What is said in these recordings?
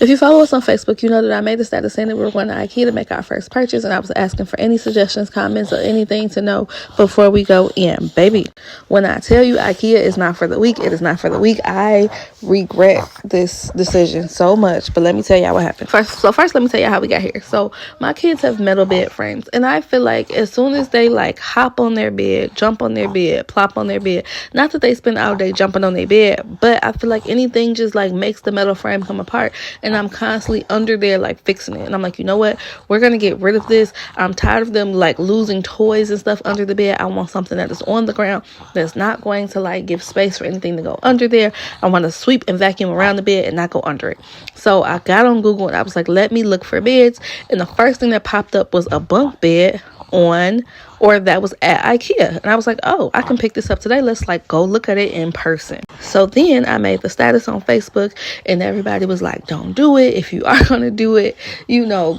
If you follow us on Facebook, you know that I made a status saying that we were going to IKEA to make our first purchase, and I was asking for any suggestions, comments, or anything to know before we go in. Baby, when I tell you IKEA is not for the weak, it is not for the weak. I regret this decision so much, but let me tell y'all what happened. First, let me tell you how we got here. So my kids have metal bed frames, and I feel like as soon as they like hop on their bed, jump on their bed, plop on their bed, not that they spend all day jumping on their bed, but I feel like anything just like makes the metal frame come apart, and I'm constantly under there like fixing it. And I'm like, you know what, we're gonna get rid of this. I'm tired of them like losing toys and stuff under the bed. I want something that is on the ground that's not going to like give space for anything to go under there. I want to sweep and vacuum around the bed and not go under it. So I got on Google and I was like, let me look for beds, and the first thing that popped up was a bunk bed that was at IKEA. And I was like, oh, I can pick this up today. Let's like go look at it in person. So then I made the status on Facebook, and everybody was like, don't do it. If you are going to do it,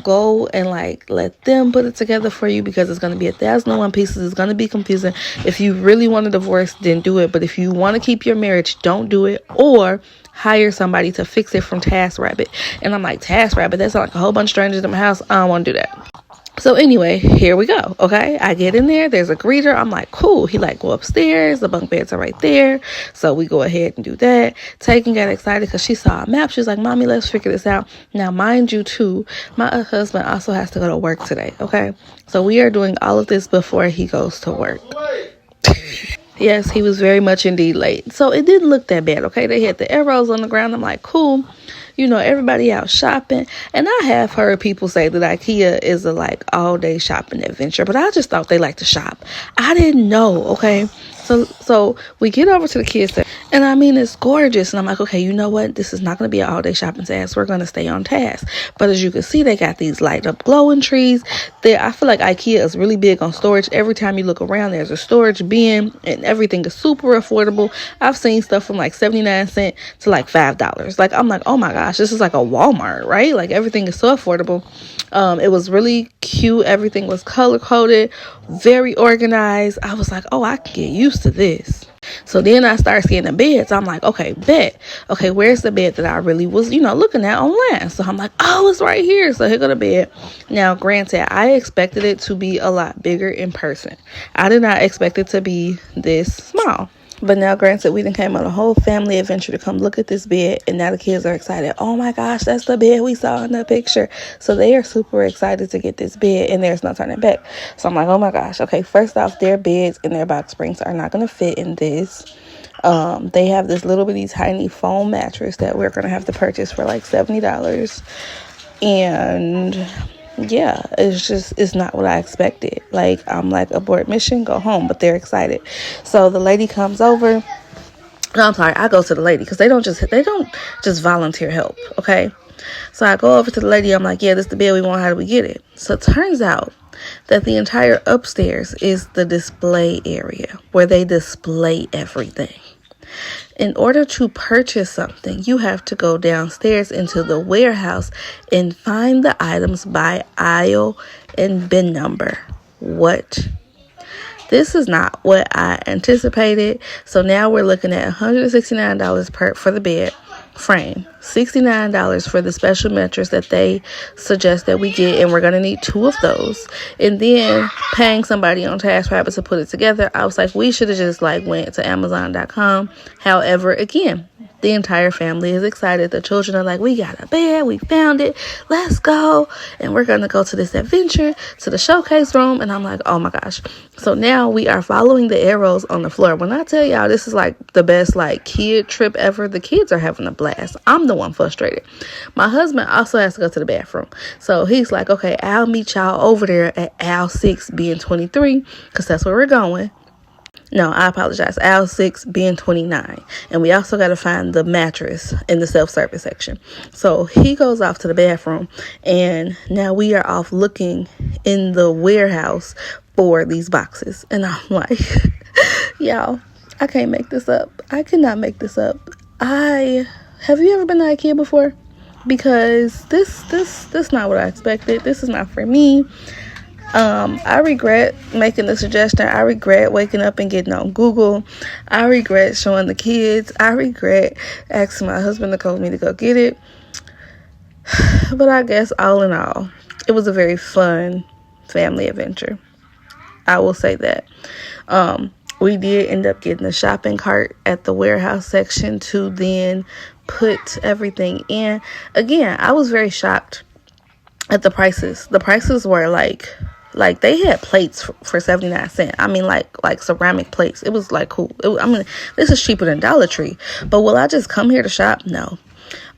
go and like let them put it together for you, because it's going to be 1,001 pieces. It's going to be confusing. If you really want a divorce, then do it. But if you want to keep your marriage, don't do it, or hire somebody to fix it from TaskRabbit. And I'm like, TaskRabbit, that's like a whole bunch of strangers in my house. I don't want to do that. So anyway, here we go. Okay, I get in there. There's a greeter. I'm like, cool. He like, go upstairs. The bunk beds are right there. So we go ahead and do that. Tegan got excited because she saw a map. She was like, mommy, let's figure this out. Now, mind you, too, my husband also has to go to work today. Okay, so we are doing all of this before he goes to work. Yes, he was very much indeed late. So it didn't look that bad. Okay, they had the arrows on the ground. I'm like, cool. Everybody out shopping. And I have heard people say that IKEA is a like all day shopping adventure, but I just thought they like to shop. I didn't know. Okay. So we get over to the kids section, and I mean, it's gorgeous. And I'm like, okay, you know what? This is not going to be an all day shopping task. We're going to stay on task. But as you can see, they got these light up glowing trees there. I feel like IKEA is really big on storage. Every time you look around, there's a storage bin, and everything is super affordable. I've seen stuff from like 79 cents to like $5. Like, I'm like, oh my gosh, this is like a Walmart, right? Like, everything is so affordable. It was really cute. Everything was color coded, very organized. I was like, oh, I can get used to this. So then I started seeing the beds. I'm like, okay, bet. Okay, where's the bed that I really was, looking at online? So I'm like, oh, it's right here. So here go the bed. Now, granted, I expected it to be a lot bigger in person. I did not expect it to be this small. But now, granted, we done came on a whole family adventure to come look at this bed, and now the kids are excited. Oh my gosh, that's the bed we saw in the picture. So they are super excited to get this bed, and there's no turning back. So I'm like, oh my gosh. Okay, first off, their beds and their box springs are not going to fit in this. They have this little bitty tiny foam mattress that we're going to have to purchase for like $70. And yeah, it's not what I expected. Like, I'm like, abort mission, go home. But they're excited. So the lady comes over. No, I'm sorry, I go to the lady, because they don't just volunteer help. Okay, so I go over to the lady. I'm like, yeah, this is the bed we want. How do we get it? So it turns out that the entire upstairs is the display area where they display everything. In order to purchase something, you have to go downstairs into the warehouse and find the items by aisle and bin number. What? This is not what I anticipated. So now we're looking at $169 for the bed frame, $69 for the special mattress that they suggest that we get, and we're going to need 2 of those, and then paying somebody on TaskRabbit to put it together. I was like, we should have just like went to Amazon.com. However, again, the entire family is excited. The children are like, we got a bed, we found it, let's go, and we're gonna go to this adventure, to the showcase room. And I'm like, oh my gosh. So now we are following the arrows on the floor. When I tell y'all, this is like the best like kid trip ever. The kids are having a blast. I'm the one frustrated. My husband also has to go to the bathroom, so he's like, okay, I'll meet y'all over there at aisle 6 being 23, because that's where we're going. No, I apologize. Aisle 6 being 29. And we also got to find the mattress in the self-service section. So he goes off to the bathroom, and now we are off looking in the warehouse for these boxes. And I'm like, y'all, I can't make this up. I cannot make this up. Have you ever been to IKEA before? Because this not what I expected. This is not for me. I regret making the suggestion. I regret waking up and getting on Google. I regret showing the kids. I regret asking my husband to call me to go get it. But I guess all in all, it was a very fun family adventure. I will say that. We did end up getting a shopping cart at the warehouse section to then put everything in. Again, I was very shocked at the prices. The prices were like they had plates for 79 cents. I mean, like ceramic plates. It was like cool. This is cheaper than Dollar Tree. But will I just come here to shop? No.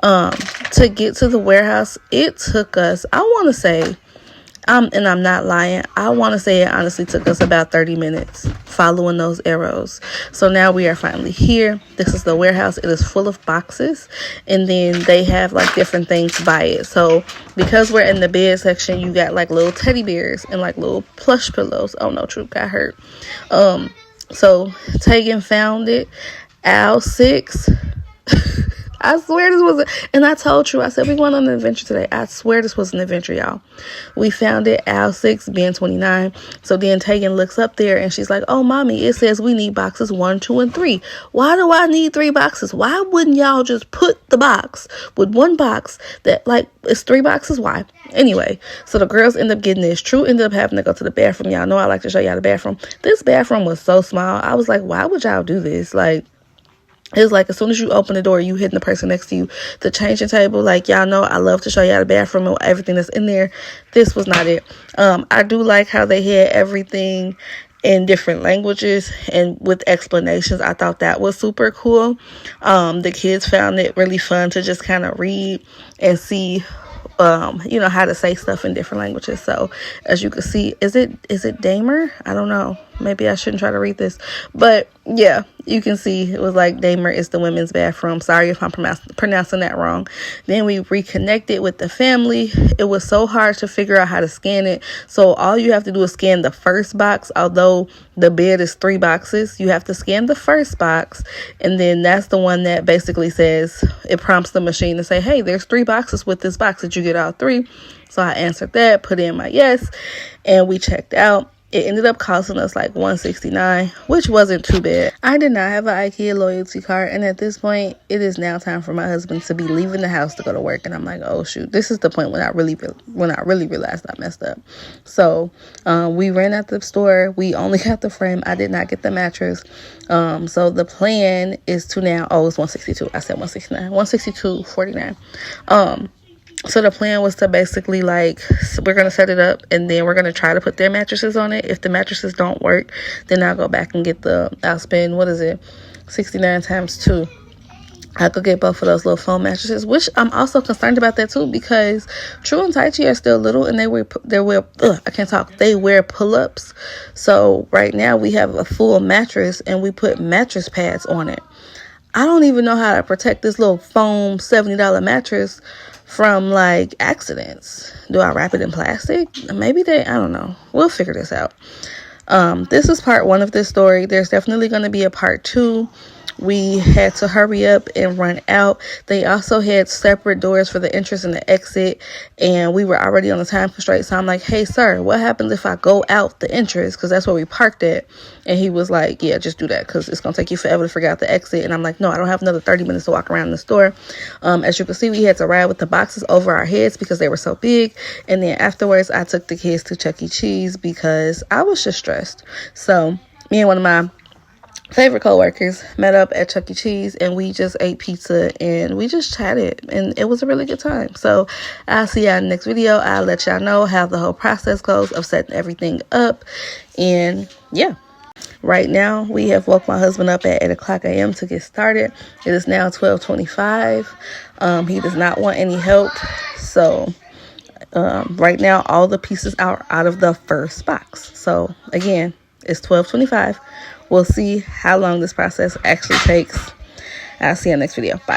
To get to the warehouse, it took us, I want to say, and I'm not lying, I want to say it honestly took us about 30 minutes following those arrows. So now we are finally here. This is the warehouse. It is full of boxes, and then they have like different things by it. So because we're in the bed section, you got like little teddy bears and like little plush pillows. Oh no, Troop got hurt. So Tegan found it. Aisle 6. I swear this was and I told True, I said, we going on an adventure today. I swear this was an adventure, y'all. We found it, aisle 6, bin 29. So then Tegan looks up there and she's like, oh, mommy, it says we need boxes 1, 2, and 3. Why do I need 3 boxes? Why wouldn't y'all just put the box with one box that, like, it's 3 boxes? Why? Anyway, so the girls end up getting this. True ended up having to go to the bathroom. Y'all know I like to show y'all the bathroom. This bathroom was so small. I was like, why would y'all do this? Like, it's like as soon as you open the door, you hitting the person next to you. The changing table, like y'all know, I love to show y'all the bathroom and everything that's in there. This was not it. I do like how they had everything in different languages and with explanations. I thought that was super cool. The kids found it really fun to just kind of read and see how to say stuff in different languages. So as you can see, is it Damer? I don't know. Maybe I shouldn't try to read this, but yeah, you can see it was like Damer is the women's bathroom. Sorry if I'm pronouncing that wrong. Then we reconnected with the family. It was so hard to figure out how to scan it. So all you have to do is scan the first box. Although the bed is 3 boxes, you have to scan the first box. And then that's the one that basically says, it prompts the machine to say, hey, there's 3 boxes with this box. Did you get all 3? So I answered that, put in my yes, and we checked out. It ended up costing us like $169, which wasn't too bad. I did not have an IKEA loyalty card, and at this point, it is now time for my husband to be leaving the house to go to work. And I'm like, oh shoot, this is the point when I really realized I messed up. So we ran at the store. We only got the frame. I did not get the mattress. So the plan is to now. Oh, it's 162. I said 169. 162.49. So the plan was to basically, like, we're going to set it up and then we're going to try to put their mattresses on it. If the mattresses don't work, then I'll go back and I'll spend, 69 times 2. I could get both of those little foam mattresses, which I'm also concerned about that too, because True and Tai Chi are still little and they wear pull-ups. So right now we have a full mattress and we put mattress pads on it. I don't even know how to protect this little foam $70 mattress from like accidents. Do I wrap it in plastic? Maybe I don't know. We'll figure this out. This is part 1 of this story. There's definitely going to be a part 2. We had to hurry up and run out. They also had separate doors for the entrance and the exit, and we were already on a time constraint. So I'm like, hey, sir, what happens if I go out the entrance? Because that's where we parked at. And he was like, yeah, just do that because it's going to take you forever to figure out the exit. And I'm like, no, I don't have another 30 minutes to walk around the store. As you can see, we had to ride with the boxes over our heads because they were so big. And then afterwards, I took the kids to Chuck E. Cheese because I was just stressed. So me and one of my favorite co-workers met up at Chuck E. Cheese and we just ate pizza and we just chatted and it was a really good time. So I'll see y'all in the next video. I'll let y'all know how the whole process goes of setting everything up. And yeah, right now we have woke my husband up at 8:00 a.m. to get started. It is now 12:25. He does not want any help. So right now all the pieces are out of the first box. So again, it's 12:25. We'll see how long this process actually takes. I'll see you in the next video. Bye.